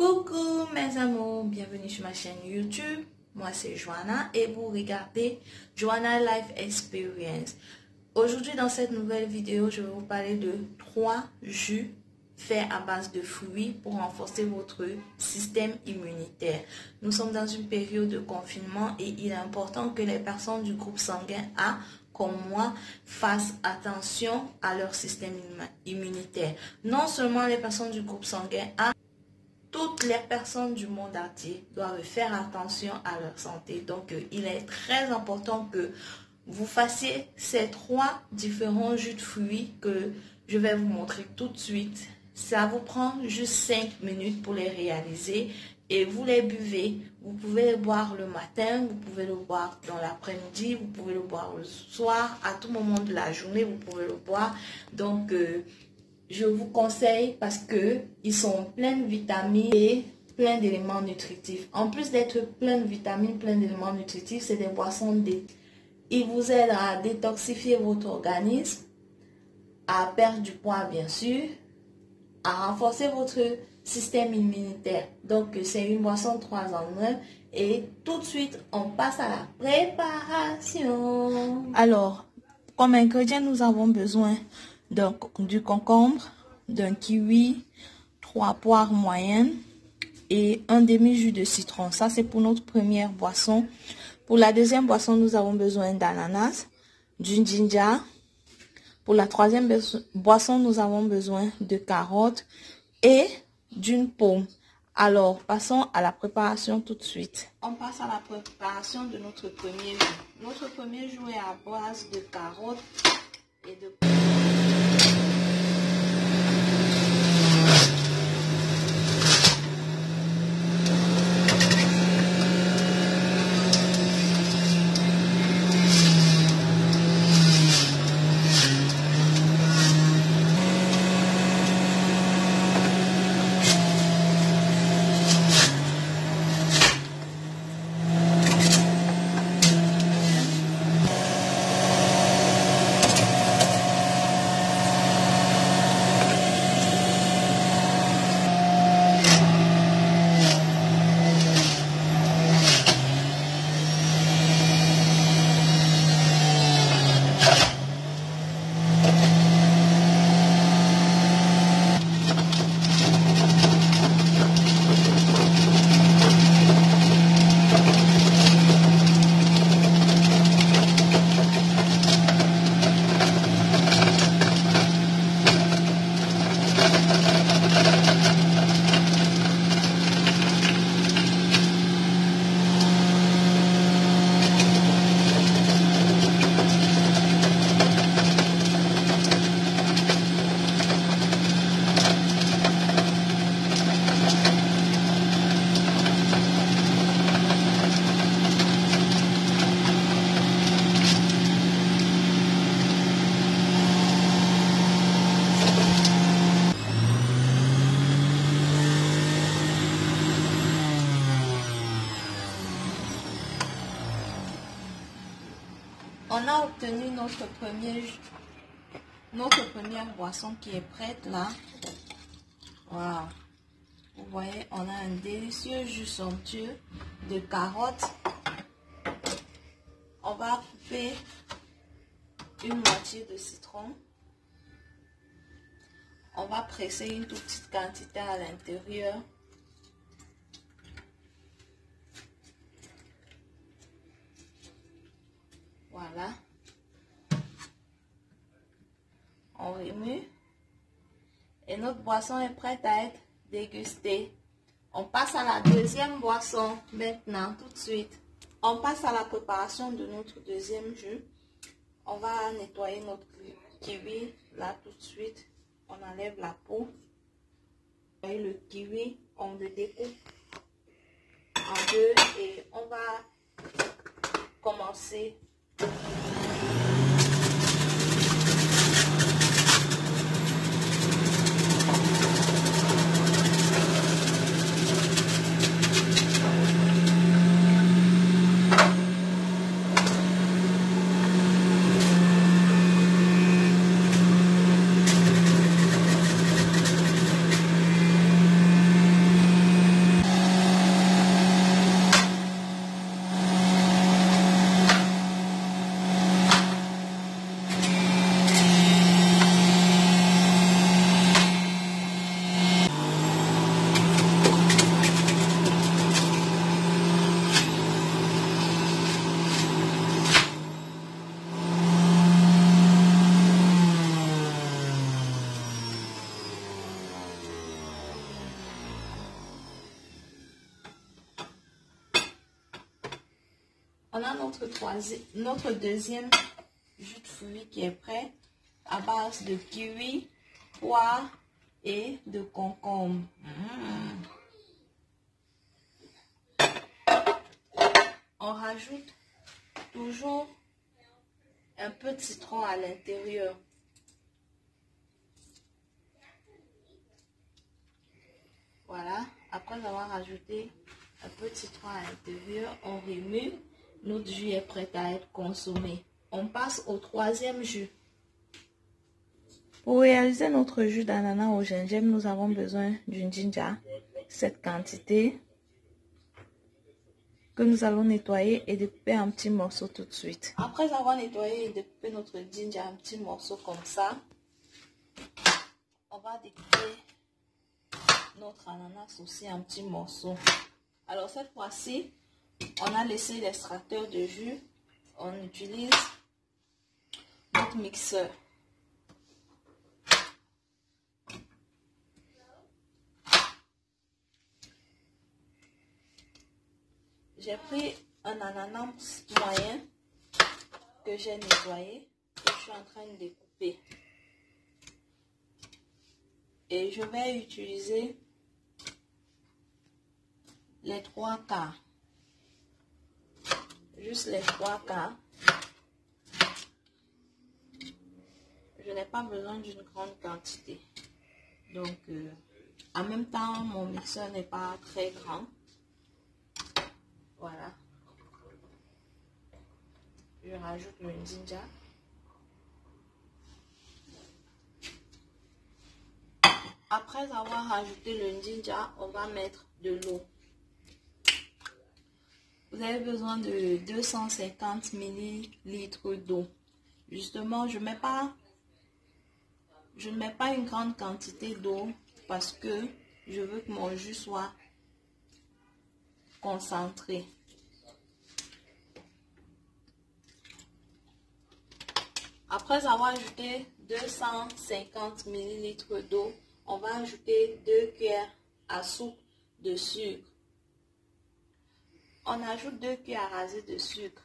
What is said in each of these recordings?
Coucou mes amours, bienvenue sur ma chaîne YouTube. Moi c'est Joanna et vous regardez Joanna Life Experience. Aujourd'hui dans cette nouvelle vidéo, je vais vous parler de 3 jus faits à base de fruits pour renforcer votre système immunitaire. Nous sommes dans une période de confinement et il est important que les personnes du groupe sanguin A comme moi fassent attention à leur système immunitaire. Non seulement les personnes du groupe sanguin A, toutes les personnes du monde entier doivent faire attention à leur santé. Donc, il est très important que vous fassiez ces 3 différents jus de fruits que je vais vous montrer tout de suite. Ça vous prend juste 5 minutes pour les réaliser et vous les buvez. Vous pouvez les boire le matin, vous pouvez le boire dans l'après-midi, vous pouvez le boire le soir, à tout moment de la journée, vous pouvez le boire. Donc, je vous conseille parce que ils sont pleins de vitamines et plein d'éléments nutritifs. En plus d'être plein de vitamines, plein d'éléments nutritifs, c'est des boissons D. Ils vous aident à détoxifier votre organisme, à perdre du poids bien sûr, à renforcer votre système immunitaire. Donc c'est une boisson 3 en 1 et tout de suite on passe à la préparation. Alors, comme ingrédients, nous avons besoin du concombre, d'un kiwi, 3 poires moyennes et un demi-jus de citron. Ça, c'est pour notre première boisson. Pour la deuxième boisson, nous avons besoin d'ananas, du ginger. Pour la troisième boisson, nous avons besoin de carottes et d'une pomme. Alors, passons à la préparation tout de suite. On passe à la préparation de notre premier jus. Notre premier jus est à base de carottes et de pomme. On a obtenu notre première boisson qui est prête là. Voilà. Vous voyez, on a un délicieux jus somptueux de carottes. On va couper une moitié de citron. On va presser une toute petite quantité à l'intérieur. Voilà. On remue. Et notre boisson est prête à être dégustée. On passe à la deuxième boisson maintenant, tout de suite. On passe à la préparation de notre deuxième jus. On va nettoyer notre kiwi là tout de suite. On enlève la peau. Et le kiwi, on le découpe en deux et on va commencer. On a notre deuxième jus de fruits qui est prêt à base de kiwi, poire et de concombre. On rajoute toujours un peu de citron à l'intérieur. Voilà, après avoir rajouté un peu de citron à l'intérieur, on remue. Notre jus est prêt à être consommé. On passe au troisième jus. Pour réaliser notre jus d'ananas au gingembre, nous avons besoin d'une ginger, cette quantité, que nous allons nettoyer et découper en petits morceaux tout de suite. Après avoir nettoyé et découpé notre ginger en petits morceaux comme ça, on va découper notre ananas aussi en petits morceaux. Alors cette fois-ci, on a laissé l'extracteur de jus. On utilise notre mixeur. J'ai pris un ananas moyen que j'ai nettoyé et je suis en train de découper. Et je vais utiliser les 3/4. Juste les 3/4. Je n'ai pas besoin d'une grande quantité. Donc, en même temps, mon mixeur n'est pas très grand. Voilà. Je rajoute le ginger. Après avoir rajouté le ginger, on va mettre de l'eau. Vous avez besoin de 250 ml d'eau. Justement, je ne mets pas une grande quantité d'eau parce que je veux que mon jus soit concentré. Après avoir ajouté 250 ml d'eau, on va ajouter 2 cuillères à soupe de sucre. On ajoute 2 cuillères à rasée de sucre.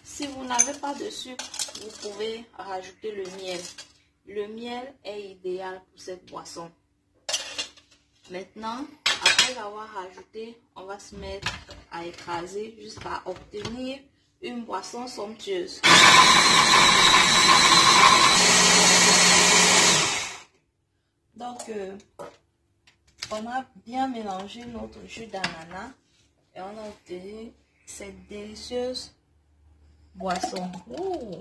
Si vous n'avez pas de sucre, vous pouvez rajouter le miel. Le miel est idéal pour cette boisson. Maintenant, après avoir rajouté, on va se mettre à écraser jusqu'à obtenir une boisson somptueuse. Donc, on a bien mélangé notre jus d'ananas et on a obtenu cette délicieuse boisson. Ouh.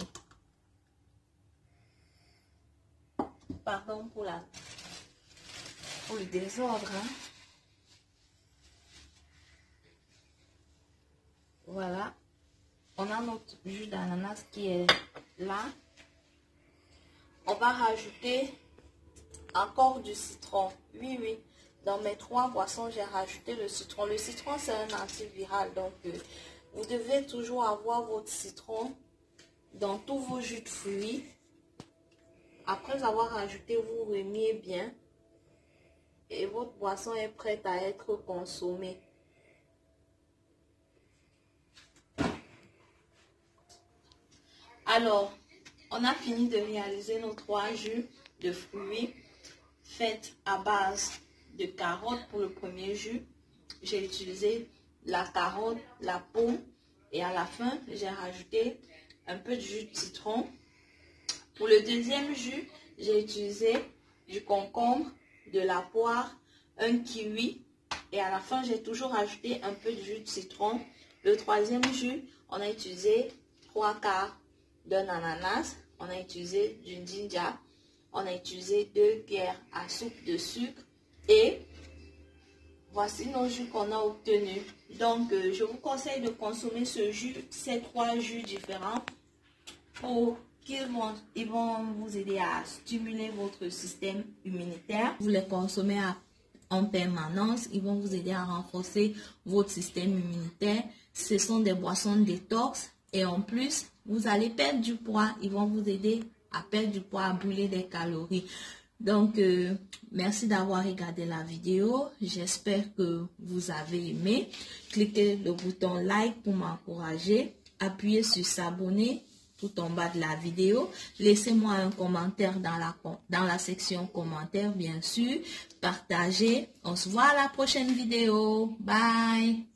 Pardon pour le désordre. Hein. Voilà. On a notre jus d'ananas qui est là. On va rajouter encore du citron. Oui. Dans mes 3 boissons, j'ai rajouté le citron. Le citron, c'est un antiviral. Donc, vous devez toujours avoir votre citron dans tous vos jus de fruits. Après avoir rajouté, vous remuez bien. Et votre boisson est prête à être consommée. Alors, on a fini de réaliser nos 3 jus de fruits faits à base de carottes pour le premier jus. J'ai utilisé la carotte, la pomme et à la fin, j'ai rajouté un peu de jus de citron. Pour le deuxième jus, j'ai utilisé du concombre, de la poire, un kiwi et à la fin, j'ai toujours rajouté un peu de jus de citron. Le troisième jus, on a utilisé 3/4 d'un ananas, on a utilisé du ginger, on a utilisé 2 cuillères à soupe de sucre et voici nos jus qu'on a obtenus. Donc, je vous conseille de consommer ces 3 jus différents pour qu'ils vont vous aider à stimuler votre système immunitaire. Vous les consommez en permanence, ils vont vous aider à renforcer votre système immunitaire. Ce sont des boissons détox et en plus, vous allez perdre du poids. Ils vont vous aider à perdre du poids, à brûler des calories. Donc, merci d'avoir regardé la vidéo. J'espère que vous avez aimé. Cliquez le bouton like pour m'encourager. Appuyez sur s'abonner tout en bas de la vidéo. Laissez-moi un commentaire dans la section commentaires, bien sûr. Partagez. On se voit à la prochaine vidéo. Bye.